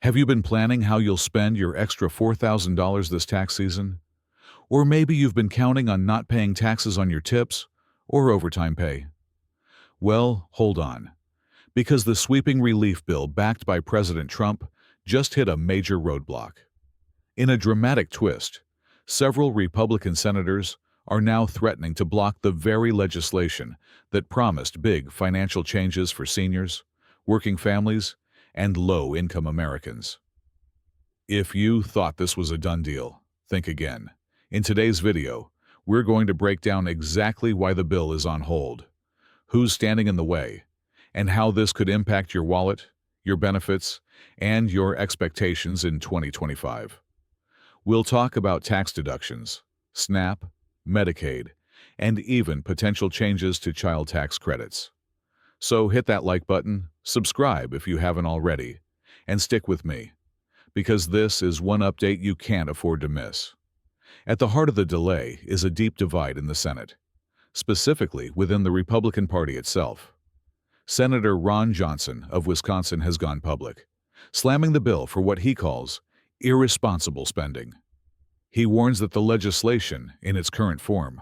Have you been planning how you'll spend your extra $4,000 this tax season? Or maybe you've been counting on not paying taxes on your tips or overtime pay. Well, hold on, because the sweeping relief bill backed by President Trump just hit a major roadblock. In a dramatic twist, several Republican senators are now threatening to block the very legislation that promised big financial changes for seniors, working families, and low-income Americans. If you thought this was a done deal, think again. In today's video, we're going to break down exactly why the bill is on hold, who's standing in the way, and how this could impact your wallet, your benefits, and your expectations in 2025. We'll talk about tax deductions, SNAP, Medicaid, and even potential changes to child tax credits. So hit that like button, subscribe if you haven't already, and stick with me, because this is one update you can't afford to miss. At the heart of the delay is a deep divide in the Senate, specifically within the Republican Party itself. Senator Ron Johnson of Wisconsin has gone public, slamming the bill for what he calls irresponsible spending. He warns that the legislation, in its current form,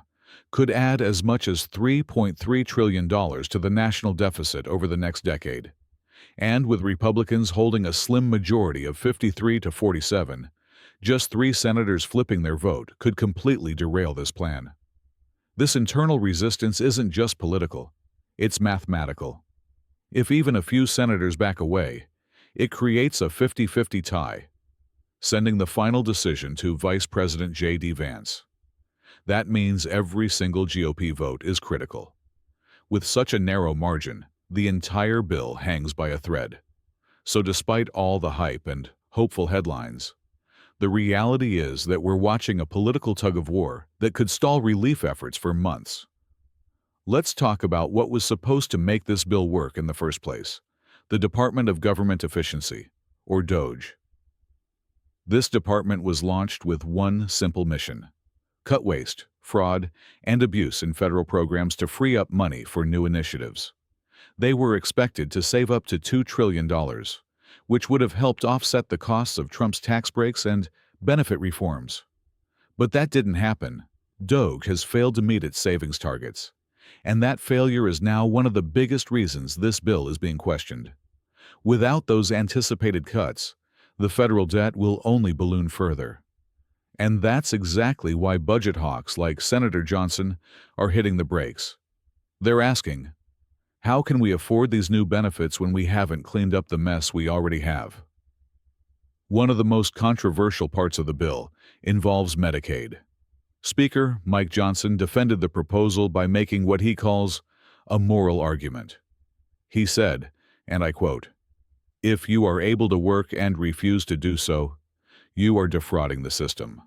could add as much as $3.3 trillion to the national deficit over the next decade. And with Republicans holding a slim majority of 53 to 47, just 3 senators flipping their vote could completely derail this plan. This internal resistance isn't just political, it's mathematical. If even a few senators back away, it creates a 50-50 tie, sending the final decision to Vice President J.D. Vance. That means every single GOP vote is critical. With such a narrow margin, the entire bill hangs by a thread. So despite all the hype and hopeful headlines, the reality is that we're watching a political tug-of-war that could stall relief efforts for months. Let's talk about what was supposed to make this bill work in the first place: the Department of Government Efficiency, or DOGE. This department was launched with one simple mission: cut waste, fraud, and abuse in federal programs to free up money for new initiatives. They were expected to save up to $2 trillion, which would have helped offset the costs of Trump's tax breaks and benefit reforms. But that didn't happen. DOGE has failed to meet its savings targets, and that failure is now one of the biggest reasons this bill is being questioned. Without those anticipated cuts, the federal debt will only balloon further. And that's exactly why budget hawks like Senator Johnson are hitting the brakes. They're asking, how can we afford these new benefits when we haven't cleaned up the mess we already have? One of the most controversial parts of the bill involves Medicaid. Speaker Mike Johnson defended the proposal by making what he calls a moral argument. He said, and I quote, "If you are able to work and refuse to do so, you are defrauding the system."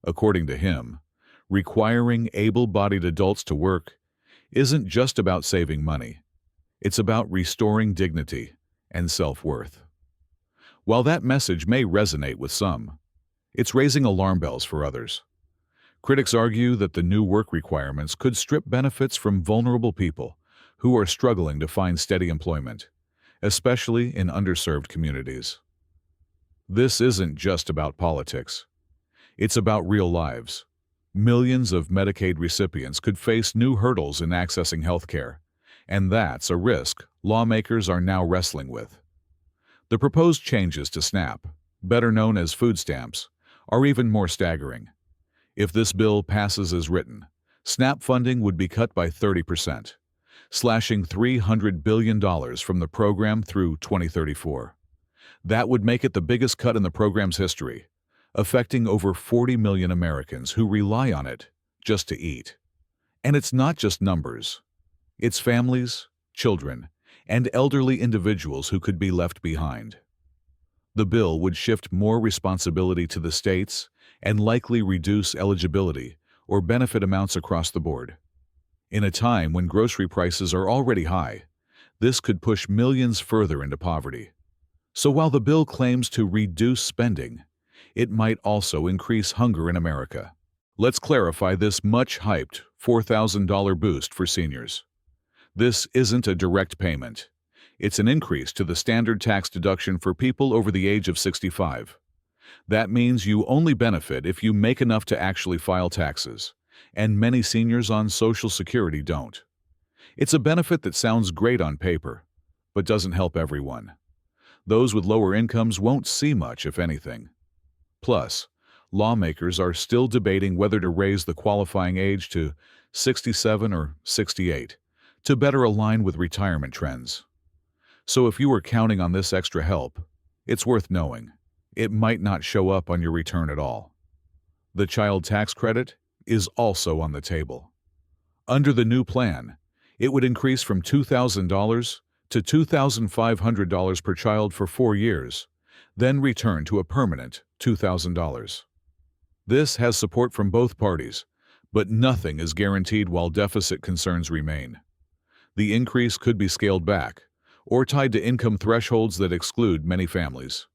According to him, requiring able-bodied adults to work isn't just about saving money. It's about restoring dignity and self-worth. While that message may resonate with some, it's raising alarm bells for others. Critics argue that the new work requirements could strip benefits from vulnerable people who are struggling to find steady employment, especially in underserved communities. This isn't just about politics. It's about real lives. Millions of Medicaid recipients could face new hurdles in accessing health care, and that's a risk lawmakers are now wrestling with. The proposed changes to SNAP, better known as food stamps, are even more staggering. If this bill passes as written, SNAP funding would be cut by 30%, slashing $300 billion from the program through 2034. That would make it the biggest cut in the program's history, affecting over 40 million Americans who rely on it just to eat. And it's not just numbers. It's families, children, and elderly individuals who could be left behind. The bill would shift more responsibility to the states and likely reduce eligibility or benefit amounts across the board. In a time when grocery prices are already high, this could push millions further into poverty. So while the bill claims to reduce spending, it might also increase hunger in America. Let's clarify this much-hyped $4,000 boost for seniors. This isn't a direct payment. It's an increase to the standard tax deduction for people over the age of 65. That means you only benefit if you make enough to actually file taxes, and many seniors on Social Security don't. It's a benefit that sounds great on paper, but doesn't help everyone. Those with lower incomes won't see much, if anything. Plus, lawmakers are still debating whether to raise the qualifying age to 67 or 68 to better align with retirement trends. So if you were counting on this extra help, it's worth knowing it might not show up on your return at all. The child tax credit is also on the table. Under the new plan, it would increase from $2,000 to $2,500 per child for 4 years, then return to a permanent $2,000. This has support from both parties, but nothing is guaranteed while deficit concerns remain. The increase could be scaled back or tied to income thresholds that exclude many families.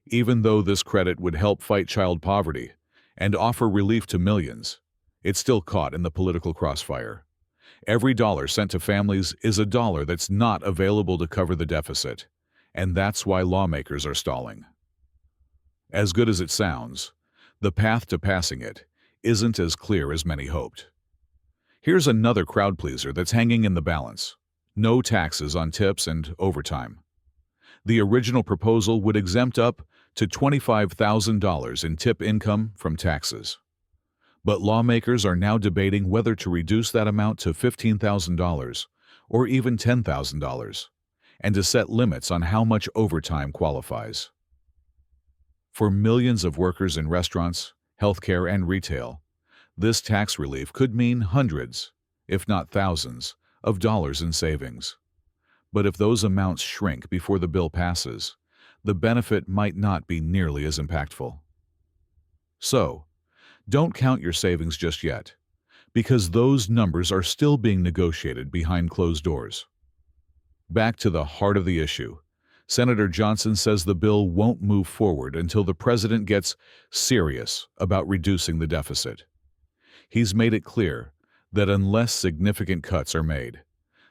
Even though this credit would help fight child poverty and offer relief to millions, it's still caught in the political crossfire. Every dollar sent to families is a dollar that's not available to cover the deficit, and that's why lawmakers are stalling. As good as it sounds, the path to passing it isn't as clear as many hoped. Here's another crowd pleaser that's hanging in the balance: no taxes on tips and overtime. The original proposal would exempt up to $25,000 in tip income from taxes. But lawmakers are now debating whether to reduce that amount to $15,000 or even $10,000, and to set limits on how much overtime qualifies. For millions of workers in restaurants, healthcare, and retail, this tax relief could mean hundreds, if not thousands, of dollars in savings. But if those amounts shrink before the bill passes, the benefit might not be nearly as impactful. So, don't count your savings just yet, because those numbers are still being negotiated behind closed doors. Back to the heart of the issue. Senator Johnson says the bill won't move forward until the president gets serious about reducing the deficit. He's made it clear that unless significant cuts are made,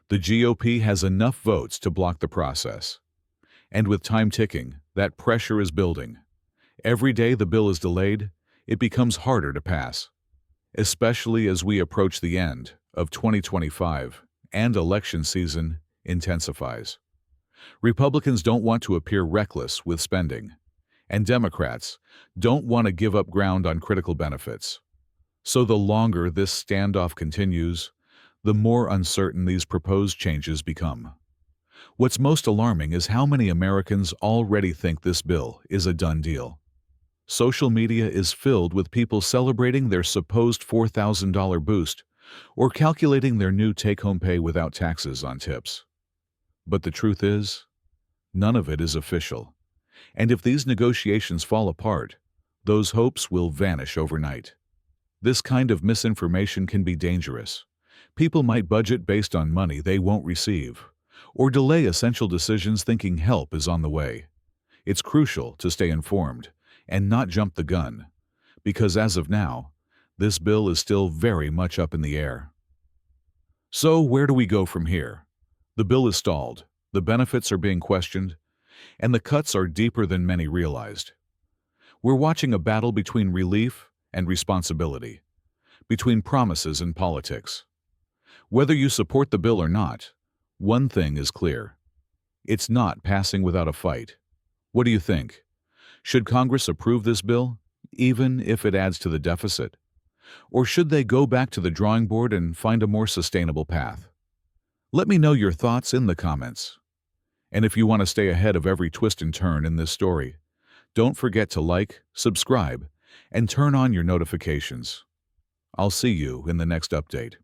the GOP has enough votes to block the process. And with time ticking, that pressure is building. Every day the bill is delayed, it becomes harder to pass, especially as we approach the end of 2025 and election season intensifies. Republicans don't want to appear reckless with spending, and Democrats don't want to give up ground on critical benefits. So the longer this standoff continues, the more uncertain these proposed changes become. What's most alarming is how many Americans already think this bill is a done deal. Social media is filled with people celebrating their supposed $4,000 boost or calculating their new take-home pay without taxes on tips. But the truth is, none of it is official. And if these negotiations fall apart, those hopes will vanish overnight. This kind of misinformation can be dangerous. People might budget based on money they won't receive, or delay essential decisions thinking help is on the way. It's crucial to stay informed and not jump the gun, because as of now, this bill is still very much up in the air. So where do we go from here? The bill is stalled, the benefits are being questioned, and the cuts are deeper than many realized. We're watching a battle between relief and responsibility, between promises and politics. Whether you support the bill or not, one thing is clear: it's not passing without a fight. What do you think? Should Congress approve this bill, even if it adds to the deficit? Or should they go back to the drawing board and find a more sustainable path? Let me know your thoughts in the comments. And if you want to stay ahead of every twist and turn in this story, don't forget to like, subscribe, and turn on your notifications. I'll see you in the next update.